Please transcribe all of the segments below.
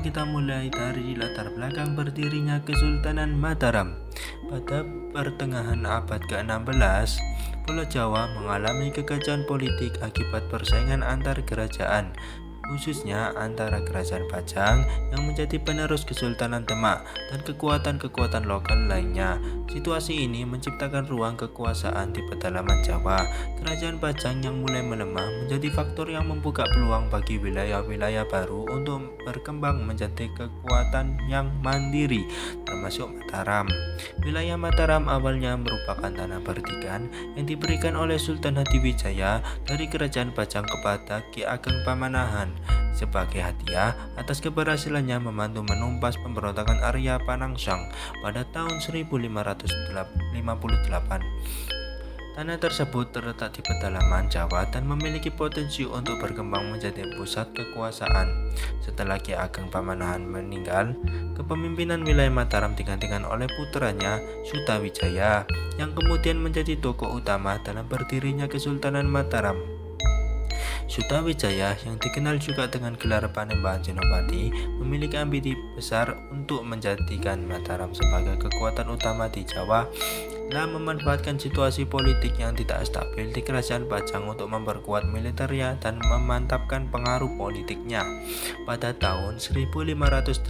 kita mulai dari latar belakang berdirinya Kesultanan Mataram. Pada pertengahan abad ke-16, Pulau Jawa mengalami kekacauan politik akibat persaingan antar kerajaan, khususnya antara Kerajaan Pajang yang menjadi penerus Kesultanan Demak dan kekuatan-kekuatan lokal lainnya. Situasi ini menciptakan ruang kekuasaan di pedalaman Jawa. Kerajaan Pajang yang mulai melemah menjadi faktor yang membuka peluang bagi wilayah-wilayah baru untuk berkembang menjadi kekuatan yang mandiri, termasuk Mataram. Wilayah Mataram awalnya merupakan tanah perdikan yang diberikan oleh Sultan Hadiwijaya dari Kerajaan Pajang kepada Ki Ageng Pamanahan sebagai hadiah atas keberhasilannya membantu menumpas pemberontakan Arya Panangsang pada tahun 1558. Tanah tersebut terletak di pedalaman Jawa dan memiliki potensi untuk berkembang menjadi pusat kekuasaan. Setelah Ki Ageng Pamanahan meninggal, kepemimpinan wilayah Mataram digantikan oleh putranya Sutawijaya yang kemudian menjadi tokoh utama dalam berdirinya Kesultanan Mataram. Sutawijaya yang dikenal juga dengan gelar Panembahan Senopati memiliki ambisi besar untuk menjadikan Mataram sebagai kekuatan utama di Jawa dan memanfaatkan situasi politik yang tidak stabil di Kerajaan Pajang untuk memperkuat militernya dan memantapkan pengaruh politiknya. Pada tahun 1582,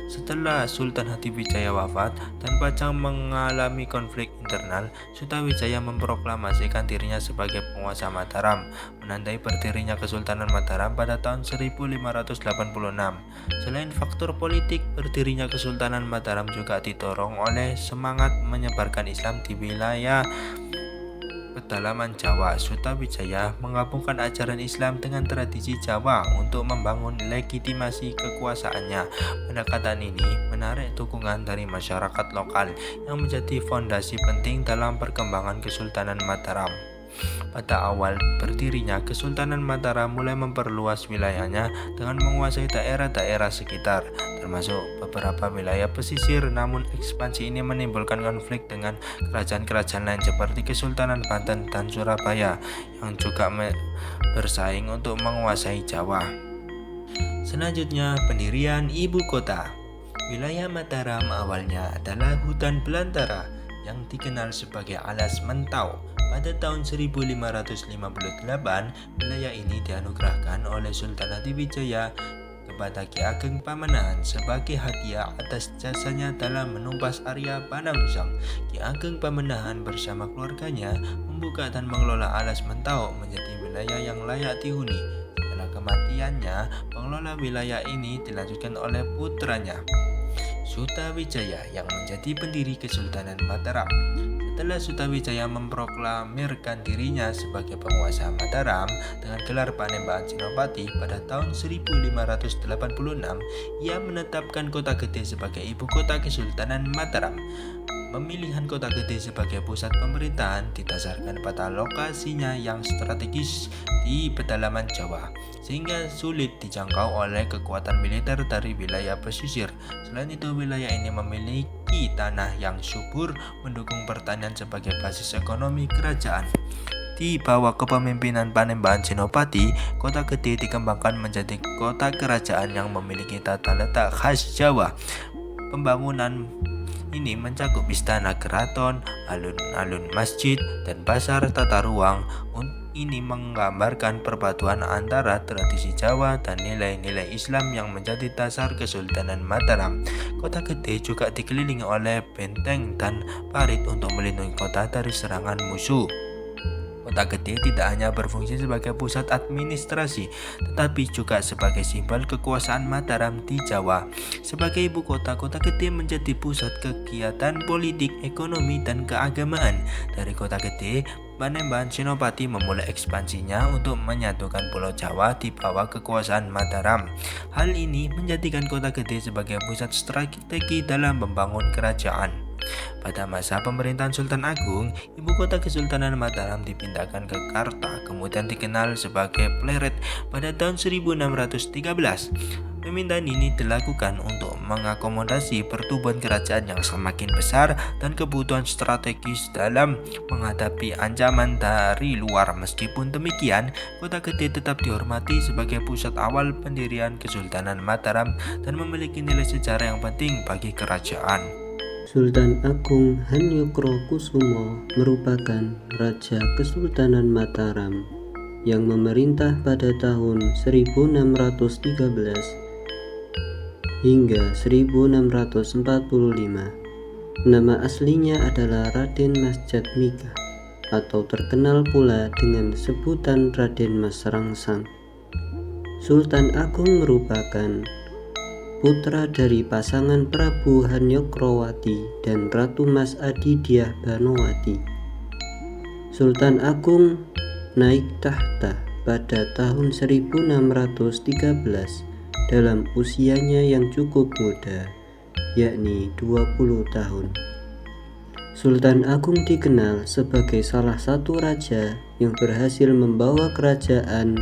setelah Sultan Hadiwijaya wafat dan Pajang mengalami konflik internal, Sutawijaya memproklamasikan dirinya sebagai penguasa Mataram, menandai berdirinya Kesultanan Mataram pada tahun 1586. Selain faktor politik, berdirinya Kesultanan Mataram juga didorong oleh semangat menyebarkan Islam di wilayah pedalaman Jawa. Sutawijaya menggabungkan ajaran Islam dengan tradisi Jawa untuk membangun legitimasi kekuasaannya. Pendekatan ini menarik dukungan dari masyarakat lokal yang menjadi fondasi penting dalam perkembangan Kesultanan Mataram. Pada awal berdirinya, Kesultanan Mataram mulai memperluas wilayahnya dengan menguasai daerah-daerah sekitar, termasuk beberapa wilayah pesisir. Namun ekspansi ini menimbulkan konflik dengan kerajaan-kerajaan lain seperti Kesultanan Banten dan Surabaya yang juga bersaing untuk menguasai Jawa. Selanjutnya, pendirian ibu kota. Wilayah Mataram awalnya adalah hutan belantara yang dikenal sebagai Alas Mentau. Pada tahun 1558, wilayah ini dianugerahkan oleh Sultan Hadiwijaya kepada Ki Ageng Pamanahan sebagai hadiah atas jasanya dalam menumpas Arya Panangsang. Ki Ageng Pamanahan bersama keluarganya membuka dan mengelola Alas Mentau menjadi wilayah yang layak dihuni. Setelah kematiannya, pengelola wilayah ini dilanjutkan oleh putranya Sutawijaya yang menjadi pendiri Kesultanan Mataram. Setelah Sutawijaya memproklamirkan dirinya sebagai penguasa Mataram dengan gelar Panembahan Senopati pada tahun 1586, ia menetapkan Kota Gede sebagai ibu kota Kesultanan Mataram. Pemilihan Kota Gede sebagai pusat pemerintahan didasarkan pada lokasinya yang strategis di pedalaman Jawa, sehingga sulit dijangkau oleh kekuatan militer dari wilayah pesisir. Selain itu, wilayah ini memiliki tanah yang subur mendukung pertanian sebagai basis ekonomi kerajaan. Di bawah kepemimpinan Panembahan Senopati, Kota Gede dikembangkan menjadi kota kerajaan yang memiliki tata letak khas Jawa. Pembangunan ini mencakup istana keraton, alun-alun masjid, dan pasar tata ruang. Ini menggambarkan perpaduan antara tradisi Jawa dan nilai-nilai Islam yang menjadi dasar Kesultanan Mataram. Kota Gede juga dikelilingi oleh benteng dan parit untuk melindungi kota dari serangan musuh. Kota Gede tidak hanya berfungsi sebagai pusat administrasi, tetapi juga sebagai simbol kekuasaan Mataram di Jawa. Sebagai ibu kota, Kota Gede menjadi pusat kegiatan politik, ekonomi, dan keagamaan. Dari Kota Gede, Panembahan Senopati memulai ekspansinya untuk menyatukan Pulau Jawa di bawah kekuasaan Mataram. Hal ini menjadikan Kota Gede sebagai pusat strategi dalam membangun kerajaan. Pada masa pemerintahan Sultan Agung, ibu kota Kesultanan Mataram dipindahkan ke Karta, kemudian dikenal sebagai Pleret pada tahun 1613. Permintaan ini dilakukan untuk mengakomodasi pertumbuhan kerajaan yang semakin besar dan kebutuhan strategis dalam menghadapi ancaman dari luar. Meskipun demikian, kota gede tetap dihormati sebagai pusat awal pendirian Kesultanan Mataram dan memiliki nilai sejarah yang penting bagi kerajaan. Sultan Agung Hanyokrokusumo merupakan Raja Kesultanan Mataram yang memerintah pada tahun 1613 hingga 1645. Nama aslinya adalah Raden Mas Jatmika atau terkenal pula dengan sebutan Raden Mas Rangsang. Sultan Agung merupakan putra dari pasangan Prabu Hanyokrowati dan Ratu Mas Adidyah Banowati. Sultan Agung naik tahta pada tahun 1613 dalam usianya yang cukup muda, yakni 20 tahun. Sultan Agung dikenal sebagai salah satu raja yang berhasil membawa kerajaan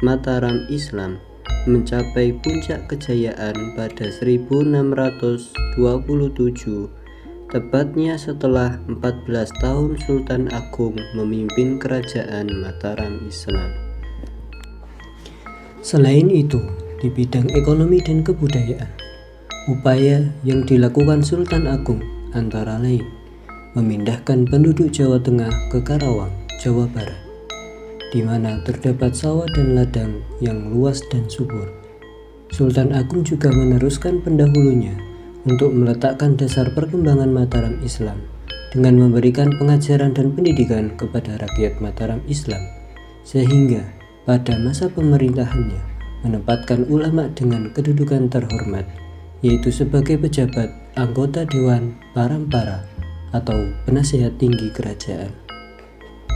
Mataram Islam mencapai puncak kejayaan pada 1627, tepatnya setelah 14 tahun Sultan Agung memimpin kerajaan Mataram Islam. Selain itu, di bidang ekonomi dan kebudayaan, upaya yang dilakukan Sultan Agung antara lain memindahkan penduduk Jawa Tengah ke Karawang, Jawa Barat, di mana terdapat sawah dan ladang yang luas dan subur. Sultan Agung juga meneruskan pendahulunya untuk meletakkan dasar perkembangan Mataram Islam dengan memberikan pengajaran dan pendidikan kepada rakyat Mataram Islam, sehingga pada masa pemerintahannya menempatkan ulama dengan kedudukan terhormat, yaitu sebagai pejabat anggota Dewan Parampara atau penasihat tinggi kerajaan.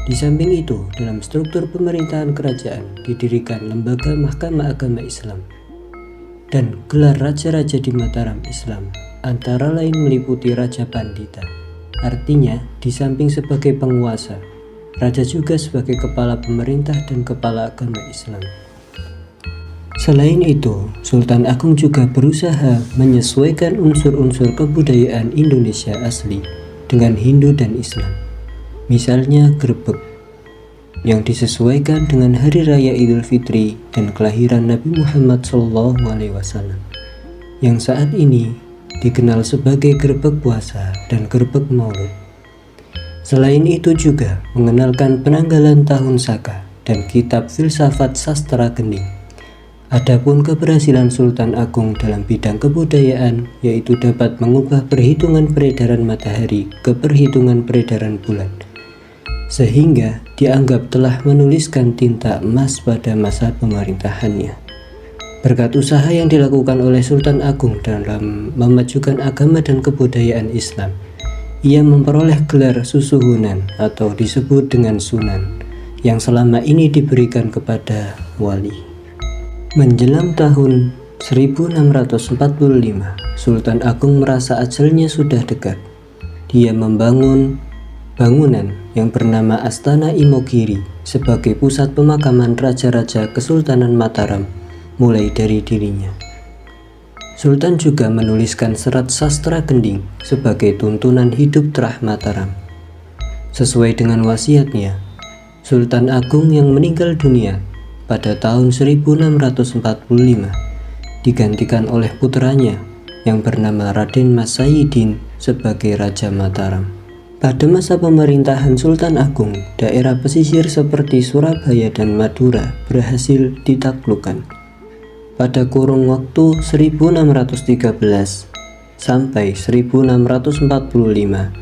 Di samping itu, dalam struktur pemerintahan kerajaan didirikan lembaga Mahkamah Agama Islam dan gelar raja-raja di Mataram Islam, antara lain meliputi Raja Pandita. Artinya, di samping sebagai penguasa, raja juga sebagai kepala pemerintah dan kepala agama Islam. Selain itu, Sultan Agung juga berusaha menyesuaikan unsur-unsur kebudayaan Indonesia asli dengan Hindu dan Islam. Misalnya grebek yang disesuaikan dengan Hari Raya Idul Fitri dan kelahiran Nabi Muhammad SAW, yang saat ini dikenal sebagai grebek puasa dan grebek maulud. Selain itu juga mengenalkan penanggalan tahun Saka dan kitab filsafat sastra Gending. Adapun keberhasilan Sultan Agung dalam bidang kebudayaan yaitu dapat mengubah perhitungan peredaran matahari ke perhitungan peredaran bulan, sehingga dianggap telah menuliskan tinta emas pada masa pemerintahannya. Berkat usaha yang dilakukan oleh Sultan Agung dalam memajukan agama dan kebudayaan Islam, ia memperoleh gelar Susuhunan atau disebut dengan Sunan, yang selama ini diberikan kepada wali. Menjelang tahun 1645, Sultan Agung merasa ajalnya sudah dekat. Dia membangun bangunan yang bernama Astana Imogiri sebagai pusat pemakaman raja-raja Kesultanan Mataram mulai dari dirinya. Sultan juga menuliskan serat sastra Gending sebagai tuntunan hidup terah Mataram. Sesuai dengan wasiatnya, Sultan Agung yang meninggal dunia pada tahun 1645 digantikan oleh putranya yang bernama Raden Mas Sayyidin sebagai Raja Mataram. Pada masa pemerintahan Sultan Agung, daerah pesisir seperti Surabaya dan Madura berhasil ditaklukkan. Pada kurun waktu 1613 sampai 1645,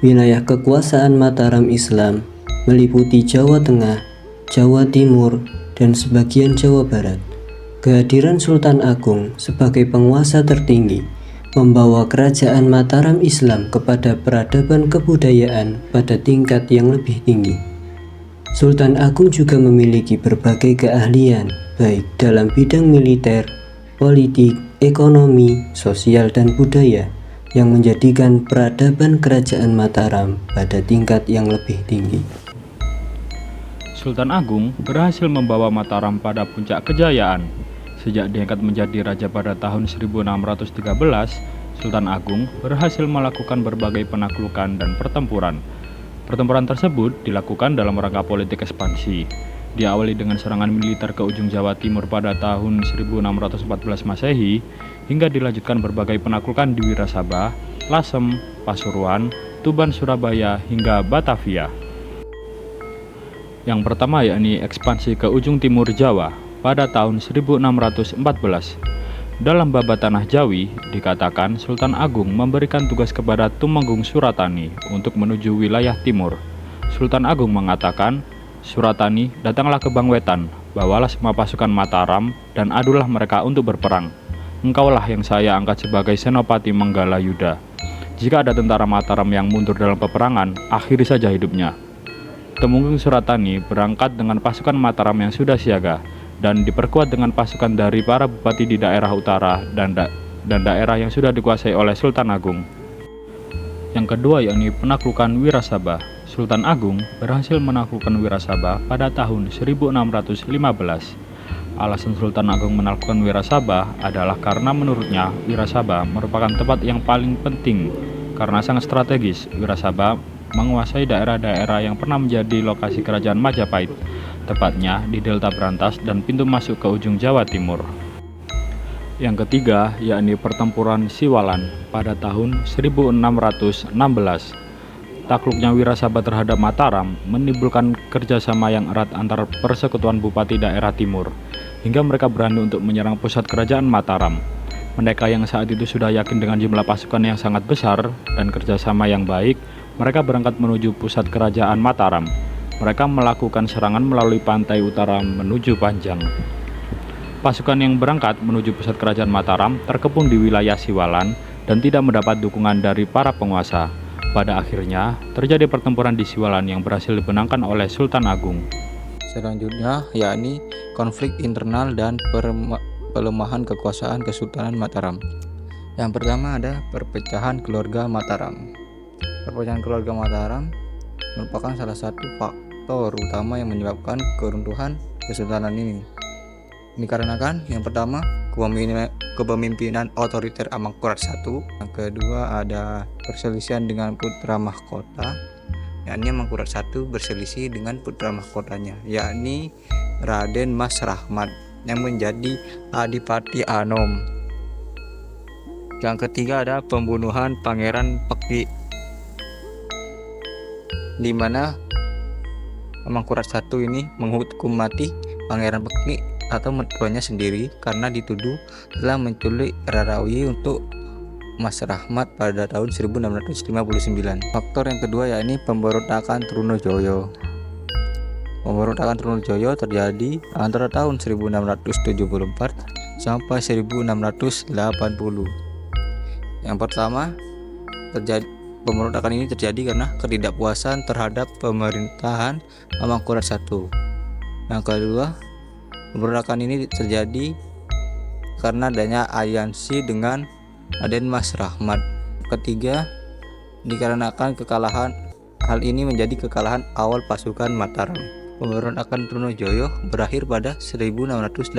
wilayah kekuasaan Mataram Islam meliputi Jawa Tengah, Jawa Timur, dan sebagian Jawa Barat. Kehadiran Sultan Agung sebagai penguasa tertinggi membawa kerajaan Mataram Islam kepada peradaban kebudayaan pada tingkat yang lebih tinggi. Sultan Agung juga memiliki berbagai keahlian baik dalam bidang militer, politik, ekonomi, sosial, dan budaya yang menjadikan peradaban kerajaan Mataram pada tingkat yang lebih tinggi. Sultan Agung berhasil membawa Mataram pada puncak kejayaan Sejak diangkat menjadi raja pada tahun 1613, Sultan Agung berhasil melakukan berbagai penaklukan dan pertempuran. Pertempuran tersebut dilakukan dalam rangka politik ekspansi. Diawali dengan serangan militer ke ujung Jawa Timur pada tahun 1614 Masehi, hingga dilanjutkan berbagai penaklukan di Wirasaba, Lasem, Pasuruan, Tuban, Surabaya, hingga Batavia. Yang pertama yakni ekspansi ke ujung timur Jawa pada tahun 1614. Dalam Babat Tanah Jawi, dikatakan Sultan Agung memberikan tugas kepada Tumenggung Suratani untuk menuju wilayah timur. Sultan Agung mengatakan, "Suratani, datanglah ke Bangwetan, bawalah semua pasukan Mataram dan adulah mereka untuk berperang. Engkaulah yang saya angkat sebagai Senopati Menggala Yuda. Jika ada tentara Mataram yang mundur dalam peperangan, akhiri saja hidupnya." Tumenggung Suratani berangkat dengan pasukan Mataram yang sudah siaga dan diperkuat dengan pasukan dari para bupati di daerah utara dan daerah yang sudah dikuasai oleh Sultan Agung. Yang kedua yakni penaklukan Wirasaba. Sultan Agung berhasil menaklukkan Wirasaba pada tahun 1615. Alasan Sultan Agung menaklukkan Wirasaba adalah karena menurutnya Wirasaba merupakan tempat yang paling penting karena sangat strategis. Wirasaba menguasai daerah-daerah yang pernah menjadi lokasi kerajaan Majapahit, tepatnya di Delta Brantas dan pintu masuk ke ujung Jawa Timur. Yang ketiga yakni pertempuran Siwalan pada tahun 1616. Takluknya Wirasaba terhadap Mataram menimbulkan kerjasama yang erat antar persekutuan bupati daerah timur, hingga mereka berani untuk menyerang pusat kerajaan Mataram. Mereka yang saat itu sudah yakin dengan jumlah pasukan yang sangat besar dan kerjasama yang baik, mereka berangkat menuju pusat kerajaan Mataram. Mereka melakukan serangan melalui pantai utara menuju Panjang. Pasukan yang berangkat menuju pusat kerajaan Mataram terkepung di wilayah Siwalan dan tidak mendapat dukungan dari para penguasa. Pada akhirnya, terjadi pertempuran di Siwalan yang berhasil dimenangkan oleh Sultan Agung. Selanjutnya yakni konflik internal dan pelemahan kekuasaan Kesultanan Mataram. Yang pertama ada perpecahan keluarga Mataram. Perpecahan keluarga Mataram merupakan salah satu faktor utama yang menyebabkan keruntuhan kesultanan ini. Dikarenakan yang pertama kepemimpinan otoriter Amangkurat I, yang kedua ada perselisihan dengan putra mahkota, yakni Amangkurat I berselisih dengan putra mahkotanya, yakni Raden Mas Rahmat yang menjadi Adipati Anom. Yang ketiga ada pembunuhan Pangeran Pekti, di mana Amangkurat I ini menghukum mati Pangeran Pekti atau mertuanya sendiri karena dituduh telah menculik Rarawi untuk Mas Rahmat pada tahun 1659. Faktor yang kedua yakni pemberontakan Trunojoyo. Pemberontakan Trunojoyo terjadi antara tahun 1674 sampai 1680. Yang pertama, pemberontakan ini terjadi karena ketidakpuasan terhadap pemerintahan Amangkurat I. Yang kedua, pemberontakan ini terjadi karena adanya aliansi dengan Raden Mas Rahmat. Ketiga, dikarenakan kekalahan. Hal ini menjadi kekalahan awal pasukan Mataram. Pemberontakan Trunojoyo berakhir pada 1680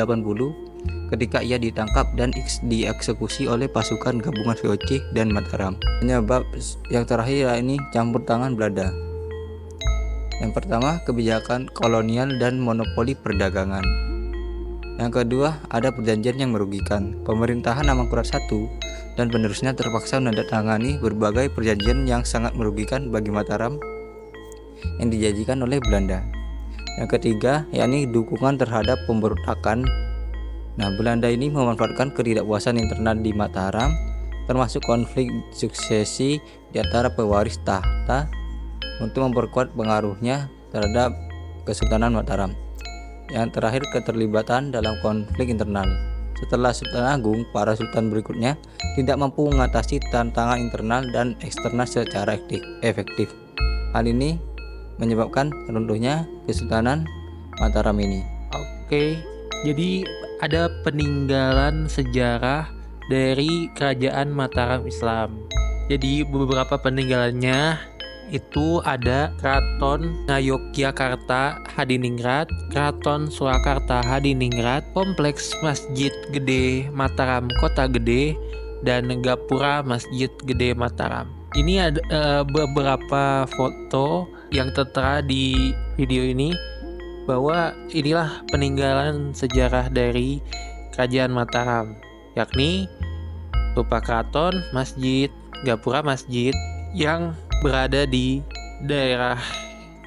ketika ia ditangkap dan dieksekusi oleh pasukan gabungan VOC dan Mataram. Penyebab yang terakhir ini campur tangan Belanda. Yang pertama, kebijakan kolonial dan monopoli perdagangan. Yang kedua, ada perjanjian yang merugikan. Pemerintahan Amangkurat I dan penerusnya terpaksa menandatangani berbagai perjanjian yang sangat merugikan bagi Mataram yang dijanjikan oleh Belanda. Yang ketiga, yakni dukungan terhadap pemberontakan. Belanda ini memanfaatkan ketidakpuasan internal di Mataram, termasuk konflik suksesi di antara pewaris tahta untuk memperkuat pengaruhnya terhadap Kesultanan Mataram. Yang terakhir, keterlibatan dalam konflik internal. Setelah Sultan Agung, para sultan berikutnya tidak mampu mengatasi tantangan internal dan eksternal secara efektif. Hal ini menyebabkan runtuhnya Kesultanan Mataram ini. Oke, jadi ada peninggalan sejarah dari Kerajaan Mataram Islam. Jadi beberapa peninggalannya itu ada Keraton Ngayogyakarta Hadiningrat, Keraton Surakarta Hadiningrat, Kompleks Masjid Gede Mataram Kota Gede, dan Gapura Masjid Gede Mataram. Ini ada beberapa foto yang tertera di video ini bahwa inilah peninggalan sejarah dari Kerajaan Mataram, yakni berupa keraton, masjid, gapura masjid yang berada di daerah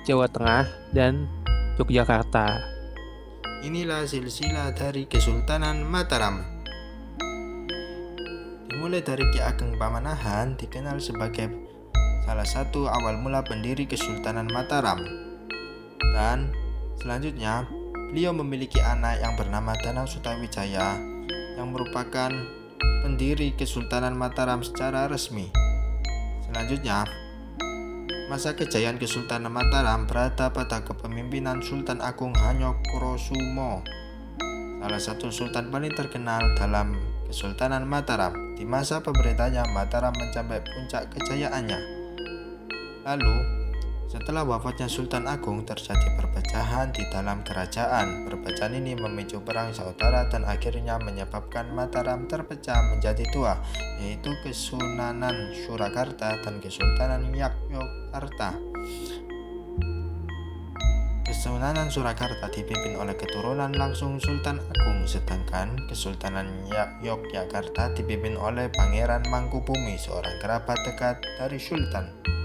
Jawa Tengah dan Yogyakarta. Inilah silsilah dari Kesultanan Mataram. Dimulai dari Ki Ageng Pamanahan, dikenal sebagai salah satu awal mula pendiri Kesultanan Mataram. Dan selanjutnya, beliau memiliki anak yang bernama Danang Sutawijaya yang merupakan pendiri Kesultanan Mataram secara resmi. Selanjutnya, masa kejayaan Kesultanan Mataram berada pada kepemimpinan Sultan Agung Hanyokrosumo, salah satu sultan paling terkenal dalam Kesultanan Mataram. Di masa pemerintahnya, Mataram mencapai puncak kejayaannya. Lalu, setelah wafatnya Sultan Agung, terjadi perpecahan di dalam kerajaan. Perpecahan ini memicu perang saudara dan akhirnya menyebabkan Mataram terpecah menjadi dua, yaitu Kesunanan Surakarta dan Kesultanan Yogyakarta. Kesunanan Surakarta dipimpin oleh keturunan langsung Sultan Agung, sedangkan Kesultanan Yogyakarta dipimpin oleh Pangeran Mangkubumi, seorang kerabat dekat dari Sultan.